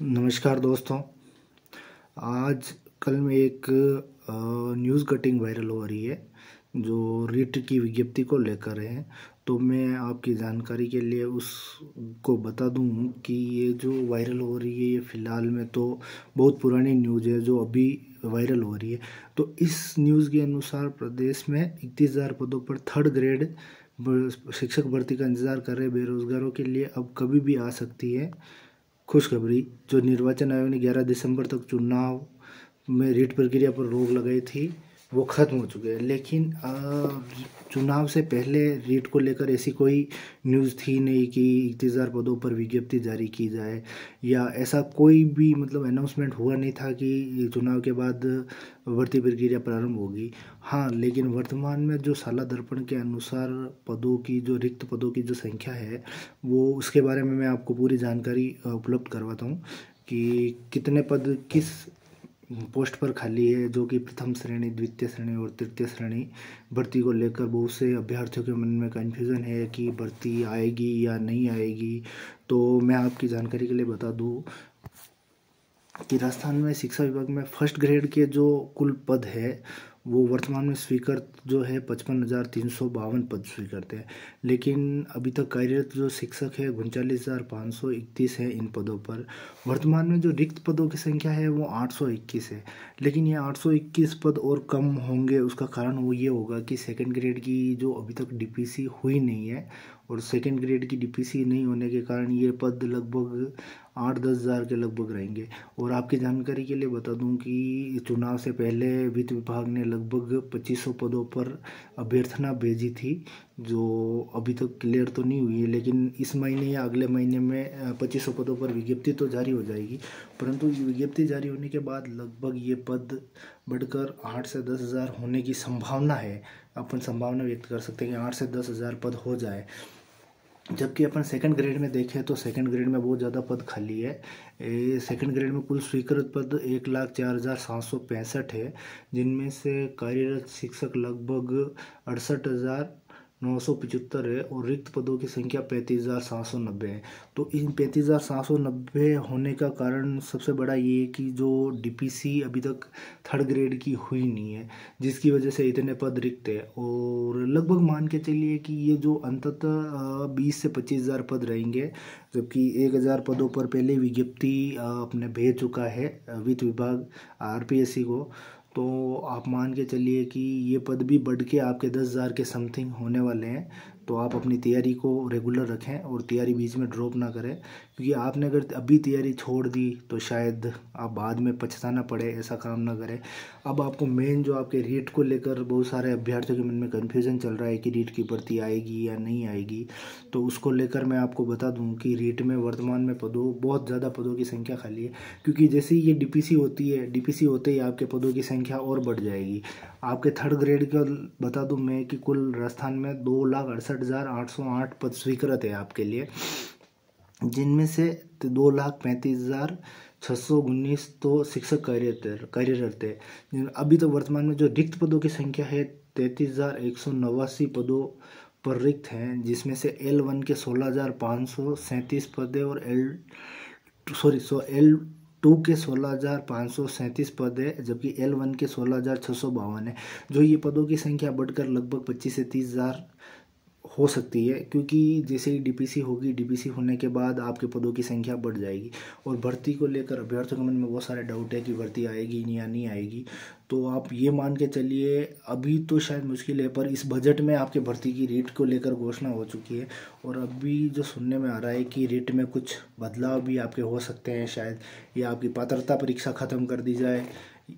नमस्कार दोस्तों। आज कल में एक न्यूज़ कटिंग वायरल हो रही है जो रीट की विज्ञप्ति को लेकर है। तो मैं आपकी जानकारी के लिए उसको बता दूं कि ये जो वायरल हो रही है ये फ़िलहाल में तो बहुत पुरानी न्यूज़ है जो अभी वायरल हो रही है। तो इस न्यूज़ के अनुसार प्रदेश में 31,000 पदों पर थर्ड ग्रेड शिक्षक भर्ती का इंतज़ार कर रहे बेरोजगारों के लिए अब कभी भी आ सकती है खुशखबरी। जो निर्वाचन आयोग ने 11 दिसंबर तक चुनाव में रीट प्रक्रिया पर रोक लगाई थी वो खत्म हो चुके हैं, लेकिन चुनाव से पहले रीट को लेकर ऐसी कोई न्यूज़ थी नहीं कि 31,000 पदों पर विज्ञप्ति जारी की जाए या ऐसा कोई भी अनाउंसमेंट हुआ नहीं था कि चुनाव के बाद भर्ती प्रक्रिया प्रारंभ होगी। हाँ, लेकिन वर्तमान में जो साला दर्पण के अनुसार पदों की जो रिक्त पदों की जो संख्या है वो उसके बारे में मैं आपको पूरी जानकारी उपलब्ध करवाता हूँ कि कितने पद किस पोस्ट पर खाली है, जो कि प्रथम श्रेणी, द्वितीय श्रेणी और तृतीय श्रेणी भर्ती को लेकर बहुत से अभ्यर्थियों के मन में कन्फ्यूज़न है कि भर्ती आएगी या नहीं आएगी। तो मैं आपकी जानकारी के लिए बता दूं कि राजस्थान में शिक्षा विभाग में फर्स्ट ग्रेड के जो कुल पद है वो वर्तमान में स्वीकृत जो है 55,352 पद स्वीकृत है, लेकिन अभी तक कार्यरत जो शिक्षक है 39,531 है इन पदों पर। वर्तमान में जो रिक्त पदों की संख्या है वो 821 है, लेकिन ये 821 पद और कम होंगे। उसका कारण वो ये होगा कि सेकंड ग्रेड की जो अभी तक डीपीसी हुई नहीं है और सेकंड ग्रेड की डीपीसी नहीं होने के कारण ये पद लगभग 8-10 हज़ार के लगभग रहेंगे। और आपकी जानकारी के लिए बता दूं कि चुनाव से पहले वित्त विभाग ने लगभग 2500 पदों पर अभ्यर्थना भेजी थी जो अभी तक क्लियर तो नहीं हुई है, लेकिन इस महीने या अगले महीने में 2500 पदों पर विज्ञप्ति तो जारी हो जाएगी। परंतु ये विज्ञप्ति जारी होने के बाद लगभग ये पद बढ़कर 8 से 10 हज़ार होने की संभावना है। अपन संभावना व्यक्त कर सकते हैं कि 8 से 10 हज़ार पद हो जाए। जबकि अपन सेकंड ग्रेड में देखें तो सेकंड ग्रेड में बहुत ज़्यादा पद खाली है। सेकंड ग्रेड में कुल स्वीकृत पद 1,04,765 है, जिनमें से कार्यरत शिक्षक लगभग 68,975 है और रिक्त पदों की संख्या 35,790 है। तो इन 35,790 होने का कारण सबसे बड़ा ये है कि जो डीपीसी अभी तक थर्ड ग्रेड की हुई नहीं है, जिसकी वजह से इतने पद रिक्त है। और लगभग मान के चलिए कि ये जो अंततः 20 से 25,000 पद रहेंगे, जबकि 1,000 पदों पर पहले विज्ञप्ति अपने भेज चुका है वित्त विभाग आरपीएससी को। तो आप मान के चलिए कि ये पद भी बढ़ के आपके 10,000 के समथिंग होने वाले हैं। तो आप अपनी तैयारी को रेगुलर रखें और तैयारी बीच में ड्रॉप ना करें, क्योंकि आपने अगर अभी तैयारी छोड़ दी तो शायद आप बाद में पछताना पड़े। ऐसा काम ना करें। अब आपको मेन जो आपके रीट को लेकर बहुत सारे अभ्यर्थियों के मन में कन्फ्यूज़न चल रहा है कि रीट की भर्ती आएगी या नहीं आएगी, तो उसको लेकर मैं आपको बता दूं कि रीट में वर्तमान में बहुत ज़्यादा पदों की संख्या खाली है, क्योंकि जैसे ही ये डीपीसी होती है, डीपीसी होते ही आपके पदों की संख्या और बढ़ जाएगी। आपके थर्ड ग्रेड का बता दूं मैं कि कुल राजस्थान में 2,68,808 पद स्वीकृत है आपके लिए, जिनमें से 2,35,619 तो शिक्षक कार्यरत है। अभी तो वर्तमान में जो रिक्त पदों की संख्या है 33,189 पदों पर रिक्त हैं, जिसमें से L1 के 16,537 पद है और L2 के 16,537 पद है, जबकि L1 के 16,652 है। जो ये पदों की संख्या बढ़कर लगभग 25 से 30 हज़ार हो सकती है, क्योंकि जैसे ही डीपीसी होगी, डीपीसी होने के बाद आपके पदों की संख्या बढ़ जाएगी। और भर्ती को लेकर अभ्यर्थियों के मन में बहुत सारे डाउट है कि भर्ती आएगी या नहीं आएगी। तो आप ये मान के चलिए, अभी तो शायद मुश्किल है, पर इस बजट में आपके भर्ती की रेट को लेकर घोषणा हो चुकी है। और अभी जो सुनने में आ रहा है कि रेट में कुछ बदलाव भी आपके हो सकते हैं शायद, या आपकी पात्रता परीक्षा ख़त्म कर दी जाए।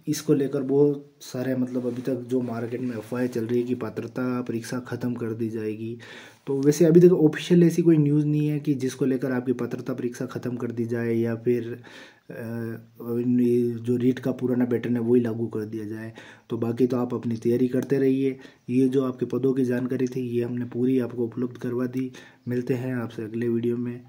इसको लेकर बहुत सारे अभी तक जो मार्केट में अफवाहें चल रही है कि पात्रता परीक्षा ख़त्म कर दी जाएगी। तो वैसे अभी तक ऑफिशियल ऐसी कोई न्यूज़ नहीं है कि जिसको लेकर आपकी पात्रता परीक्षा ख़त्म कर दी जाए या फिर जो रीट का पुराना पैटर्न है वही लागू कर दिया जाए। तो बाकी तो आप अपनी तैयारी करते रहिए। ये जो आपके पदों की जानकारी थी ये हमने पूरी आपको उपलब्ध करवा दी। मिलते हैं आपसे अगले वीडियो में।